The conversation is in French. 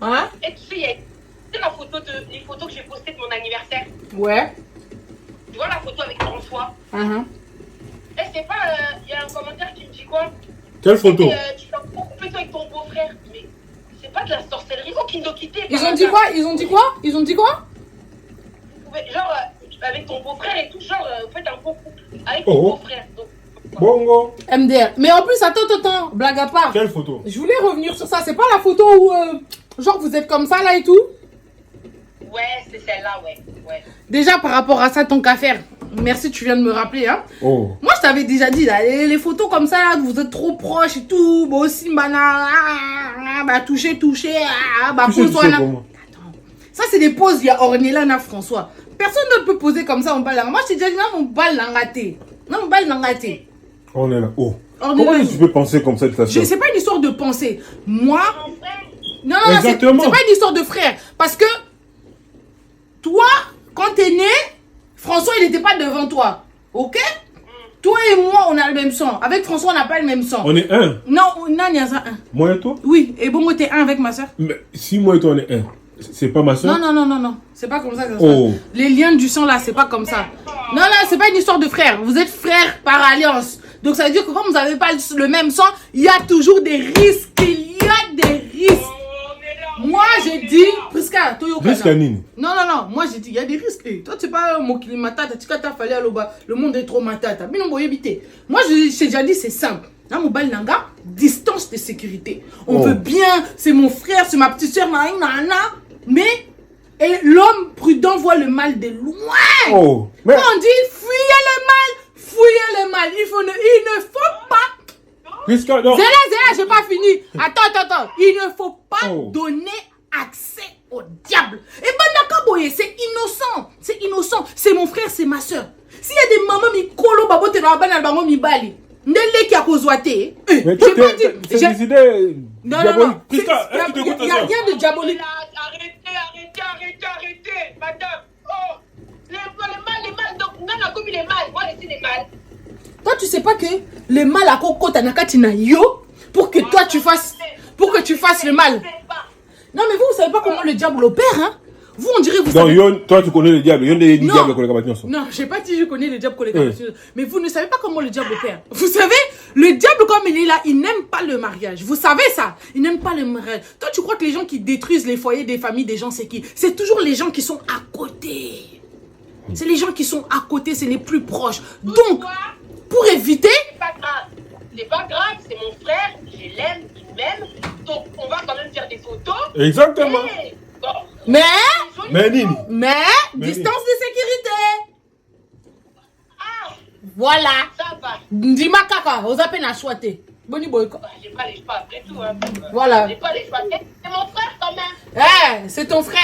Hein? Et tu sais, il y a les photos que j'ai postées de mon anniversaire. Ouais. Tu vois la photo avec François? Et c'est pas. Il y a un commentaire qui me dit quoi? Quelle photo? Tu vas couper toi avec ton beau-frère. Mais c'est pas de la sorcellerie. Faut qu'ils nous quittent. Ils ont dit quoi? Ils ont dit quoi? Ils ont dit quoi? Genre, avec ton beau-frère et tout, genre, vous faites un beau couple. Avec ton beau-frère. Donc, Bongo. MDR. Mais en plus, attends, blague à part. Quelle photo? Je voulais revenir sur ça. C'est pas la photo où, genre, vous êtes comme ça là et tout? ouais, c'est celle-là, ouais. Déjà, par rapport à ça, tant qu'à faire. Merci, tu viens de me rappeler, hein. Oh. Moi, je t'avais déjà dit, là, les photos comme ça, là, vous êtes trop proches et tout. Bah, aussi, bah, toucher, bah, François, là. Attends. Ça, c'est des poses, il y a Ornella, na François. Personne ne peut poser comme ça, on balle. Moi, je t'ai déjà dit, non, mon balle n'a raté. Non, mon balle n'a raté. On est là. Oh. Ornella, Comment tu peux penser comme ça de ta soeur? c'est pas une histoire de pensée. Moi, Mon frère, non, c'est pas une histoire de frère. Parce que, toi, quand t'es né, François, il n'était pas devant toi. Ok? Toi et moi, on a le même sang. Avec François, on n'a pas le même sang. On est un. Non, il y a ça un. Moi et toi? Oui, et bon, moi, t'es un avec ma soeur. Mais si moi et toi on est un, c'est pas ma soeur? Non. C'est pas comme ça que ça se Oh. passe. Les liens du sang, là, c'est pas comme ça. Non, c'est pas une histoire de frères. Vous êtes frères par alliance. Donc, ça veut dire que comme vous n'avez pas le même sang, il y a toujours des risques. Il y a des risques. Moi, j'ai dit, Priska, Toyokana. Jusqu'à Nini. Non. Moi, j'ai dit, il y a des risques. Eh, toi, tu sais pas, mon matata, tu t'as fallu à l'oba. Le monde est trop matata. Mais non, éviter. Moi, j'ai déjà dit, c'est simple. Là, mon bal nanga, distance de sécurité. On veut bien, c'est mon frère, c'est ma petite soeur, mais, et l'homme prudent voit le mal de loin. Oh. Mais... Quand on dit, fuyez le mal. Il ne faut pas. Priska, non. Zéla, j'ai pas fini. Attends. Il ne faut pas donner accès au diable. Et Bandakaboye, c'est innocent. C'est mon frère, c'est ma soeur. S'il y a des mamans mi kolo babote na bana bango mi bali. Ndele qui a kozwate. Mais J'ai pas dit. c'est des idées. Non. Priska, est-ce que tu écoutes Il n'y a ça? rien de diabolique. Arrêtez, madame. Oh, les mal, donc, non, a commis les mal. Moi, laissez les mal. Toi, tu sais pas que le mal à Koko Tanakatina yo pour que toi tu fasses le mal. Non, mais vous savez pas comment le diable opère, hein? Vous, on dirait vous savez. Donc, toi, tu connais le diable. Il y a des diables qu'on les ensemble. Non, je sais pas si je connais le diable collectif. Mais vous ne savez pas comment le diable opère. Vous savez, le diable, comme il est là, il n'aime pas le mariage. Vous savez ça? Il n'aime pas le mariage. Toi, tu crois que les gens qui détruisent les foyers des familles des gens, c'est qui? C'est toujours les gens qui sont à côté. C'est les gens qui sont à côté, c'est les plus proches. Donc, pour éviter... C'est pas grave, c'est mon frère, je l'aime, il m'aime. Donc, on va quand même faire des photos. Exactement. Mais, distance de sécurité. Voilà. Ça va. Dis-moi kaka, vous appelez à souhaiter. Boni boyko. J'ai pas les choix après tout. Hein. Voilà. J'ai pas les choix. C'est mon frère quand même. C'est ton frère.